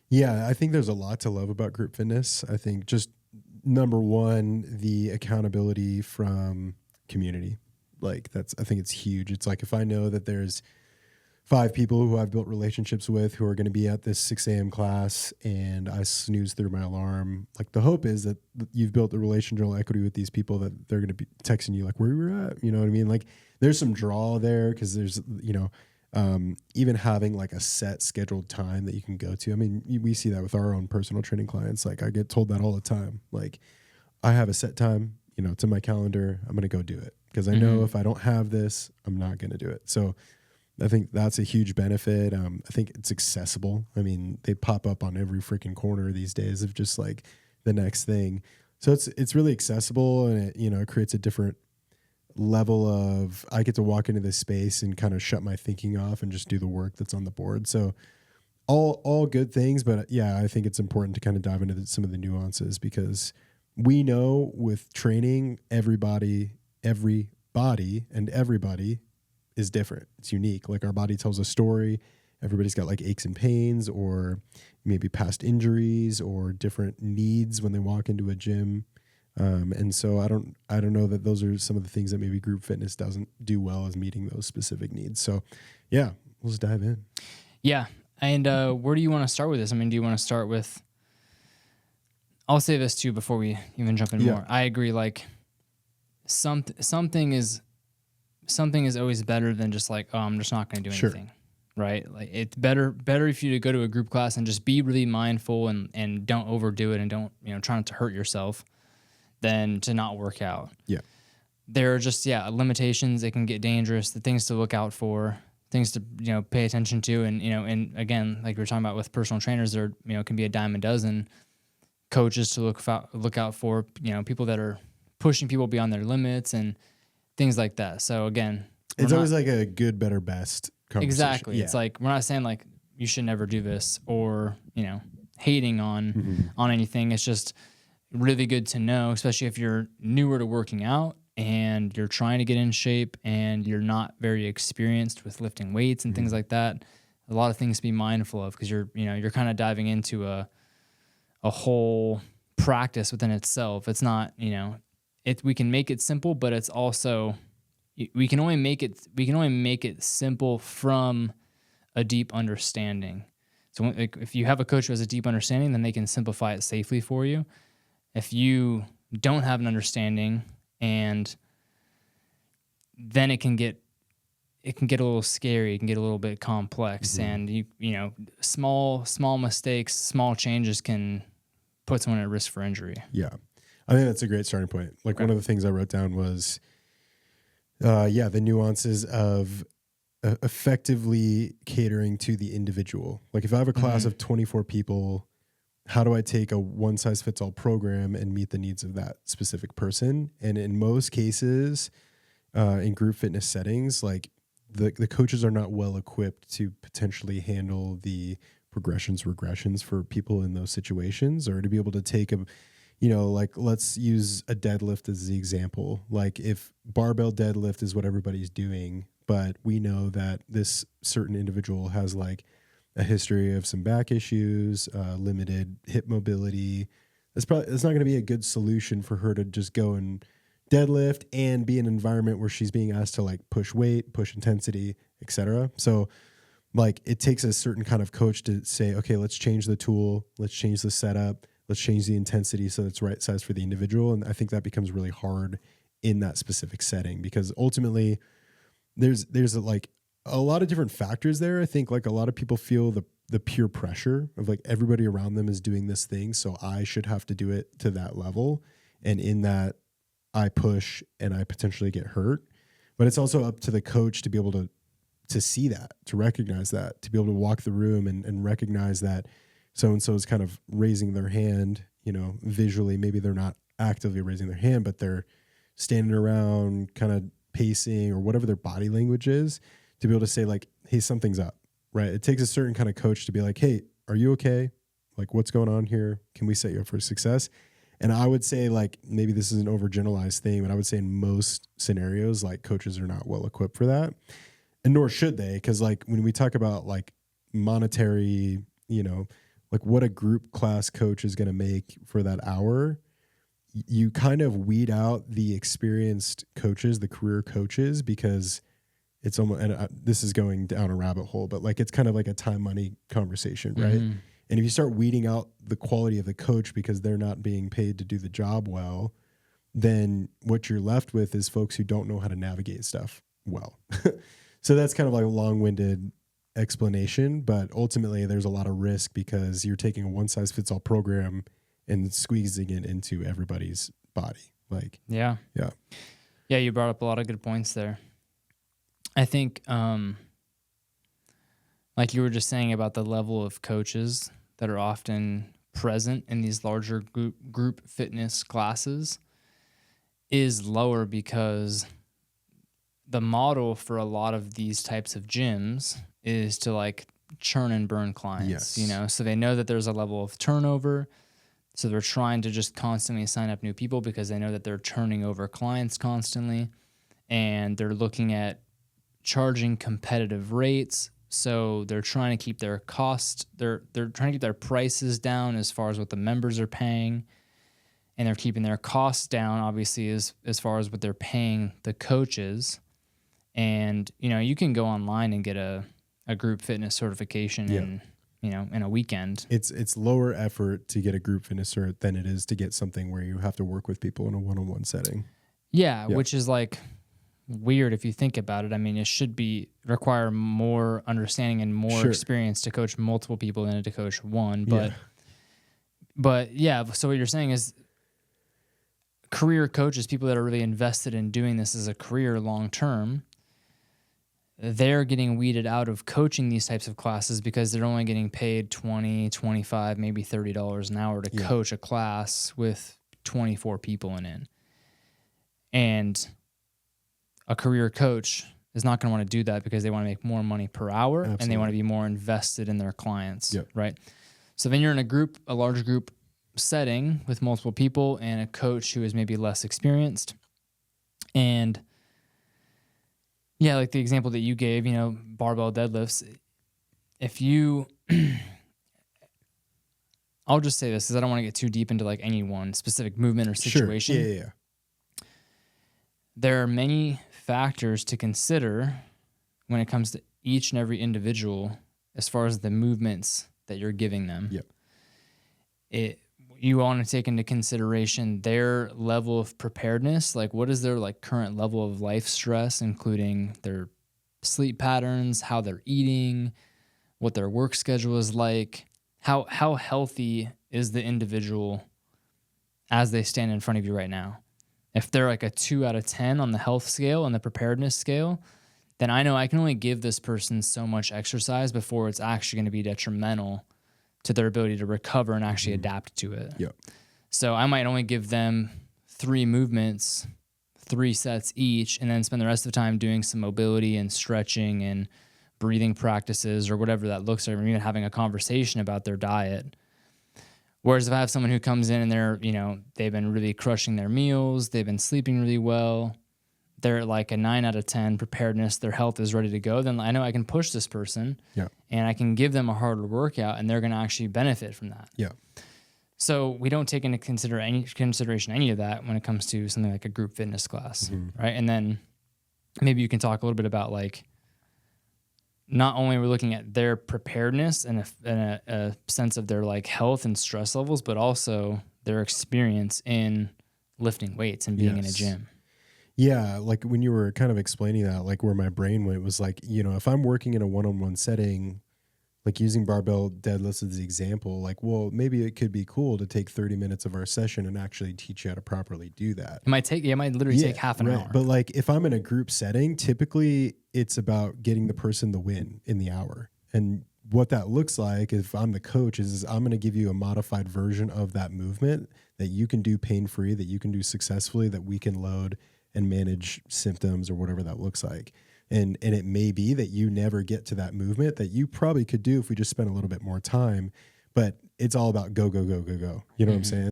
Yeah, I think there's a lot to love about group fitness. I think just number one, the accountability from community. Like I think it's huge. It's like if I know that there's 5 people who I've built relationships with who are going to be at this 6 a.m. class and I snooze through my alarm, like the hope is that you've built a relational equity with these people that they're going to be texting you like where you were at. You know what I mean? Like there's some draw there because there's, even having like a set scheduled time that you can go to. I mean, we see that with our own personal training clients. Like I get told that all the time. Like I have a set time, it's in my calendar. I'm going to go do it because I know if I don't have this, I'm not going to do it. So I think that's a huge benefit. I think it's accessible. I mean, they pop up on every freaking corner these days of just like the next thing. So it's really accessible and it creates a different level of, I get to walk into this space and kind of shut my thinking off and just do the work that's on the board. So all good things, but yeah, I think it's important to kind of dive into some of the nuances because we know with training, everybody and everybody is different. It's unique. Like our body tells a story. Everybody's got like aches and pains or maybe past injuries or different needs when they walk into a gym. And so I don't know that those are some of the things that maybe group fitness doesn't do well, is meeting those specific needs. So yeah, let's dive in. Yeah. And where do you want to start with this? I mean, do you want to start with, I'll say this too before we even jump in more. I agree. Like something is always better than just like, oh, I'm just not going to do anything. Right? Like it's better if you to go to a group class and just be really mindful and don't overdo it and don't, try not to hurt yourself than to not work out. Yeah. There are just, limitations. It can get dangerous, the things to look out for, things to, pay attention to. And, and again, like we were talking about with personal trainers, there, can be a dime a dozen coaches to look out for, people that are pushing people beyond their limits and things like that. So again, it's always like a good, better, best conversation. Exactly. Yeah. It's like, we're not saying like you should never do this or, hating on anything. It's just really good to know, especially if you're newer to working out and you're trying to get in shape and you're not very experienced with lifting weights and things like that. A lot of things to be mindful of because you're kind of diving into a whole practice within itself. It's not, we can make it simple, but it's also, we can only make it simple from a deep understanding. So if you have a coach who has a deep understanding, then they can simplify it safely for you. If you don't have an understanding, and then it can get a little scary, it can get a little bit complex, and small mistakes, small changes can put someone at risk for injury. Yeah. I think that's a great starting point. Like one of the things I wrote down was the nuances of effectively catering to the individual. Like if I have a class of 24 people, how do I take a one-size-fits-all program and meet the needs of that specific person? And in most cases, in group fitness settings, like the coaches are not well equipped to potentially handle the regressions for people in those situations, or to be able to take like let's use a deadlift as the example. Like if barbell deadlift is what everybody's doing, but we know that this certain individual has like a history of some back issues, limited hip mobility. It's not going to be a good solution for her to just go and deadlift and be in an environment where she's being asked to like push weight, push intensity, etc. So like it takes a certain kind of coach to say, okay, let's change the tool, let's change the setup, let's change the intensity so it's right size for the individual. And I think that becomes really hard in that specific setting because ultimately there's like a lot of different factors there. I think like a lot of people feel the peer pressure of like everybody around them is doing this thing, so I should have to do it to that level. And in that I push and I potentially get hurt. But it's also up to the coach to be able to see that, to recognize that, to be able to walk the room and recognize that so-and-so is kind of raising their hand, visually. Maybe they're not actively raising their hand, but they're standing around kind of pacing or whatever their body language is, to be able to say like, hey, something's up, right? It takes a certain kind of coach to be like, hey, are you okay? Like, what's going on here? Can we set you up for success? And I would say like, maybe this is an overgeneralized thing, but I would say in most scenarios, like coaches are not well equipped for that. And nor should they. Cause like when we talk about like monetary, like what a group class coach is going to make for that hour, you kind of weed out the experienced coaches, the career coaches, because it's almost, and this is going down a rabbit hole, but like it's kind of like a time money conversation, right? Mm-hmm. And if you start weeding out the quality of the coach because they're not being paid to do the job well, then what you're left with is folks who don't know how to navigate stuff well. So that's kind of like a long-winded explanation, but ultimately there's a lot of risk because you're taking a one-size-fits-all program and squeezing it into everybody's body. Like, Yeah. You brought up a lot of good points there. I think, like you were just saying about the level of coaches that are often present in these larger group fitness classes is lower because the model for a lot of these types of gyms is to like churn and burn clients, you know? So they know that there's a level of turnover. So they're trying to just constantly sign up new people because they know that they're turning over clients constantly, and they're looking at charging competitive rates. So they're trying to keep their cost, they're trying to keep their prices down as far as what the members are paying, and they're keeping their costs down obviously as far as what they're paying the coaches. And you know, you can go online and get a group fitness certification in, you know, in a weekend. It's lower effort to get a group fitness cert than it is to get something where you have to work with people in a one-on-one setting. Yeah, which is like weird if you think about it. I mean, it should require more understanding and more experience to coach multiple people than to coach one. But yeah, so what you're saying is career coaches, people that are really invested in doing this as a career long term, they're getting weeded out of coaching these types of classes because they're only getting paid $20, $25, maybe $30 an hour to coach a class with 24 people in it. And a career coach is not going to want to do that because they want to make more money per hour. Absolutely. And they want to be more invested in their clients, right? So then you're in a large group setting with multiple people and a coach who is maybe less experienced. And yeah, like the example that you gave, you know, barbell deadlifts. If you, I'll just say this because I don't want to get too deep into like any one specific movement or situation. Sure. Yeah. There are many factors to consider when it comes to each and every individual as far as the movements that you're giving them. You want to take into consideration their level of preparedness, like what is their like current level of life stress, including their sleep patterns, how they're eating, what their work schedule is like, how healthy is the individual as they stand in front of you right now. If they're like a 2 out of 10 on the health scale, on the preparedness scale, then I know I can only give this person so much exercise before it's actually going to be detrimental to their ability to recover and actually adapt to it. So I might only give them 3 movements, 3 sets each, and then spend the rest of the time doing some mobility and stretching and breathing practices or whatever that looks like, or even having a conversation about their diet. Whereas if I have someone who comes in and they're, you know, they've been really crushing their meals, they've been sleeping really well, they're like a 9 out of 10 preparedness, their health is ready to go, then I know I can push this person and I can give them a harder workout and they're going to actually benefit from that. So we don't take into consideration any of that when it comes to something like a group fitness class, right? And then maybe you can talk a little bit about like, not only are we looking at their preparedness and a sense of their like health and stress levels, but also their experience in lifting weights and being in a gym. Yeah, like when you were kind of explaining that, like where my brain went was like, you know, if I'm working in a one-on-one setting, like using barbell deadlifts as the example, like, well, maybe it could be cool to take 30 minutes of our session and actually teach you how to properly do that. It might literally take half an hour. But like if I'm in a group setting, typically it's about getting the person the win in the hour. And what that looks like, if I'm the coach, is I'm going to give you a modified version of that movement that you can do pain-free, that you can do successfully, that we can load and manage symptoms or whatever that looks like. And it may be that you never get to that movement that you probably could do if we just spent a little bit more time, but it's all about go, go, go, go, go. You know what I'm saying?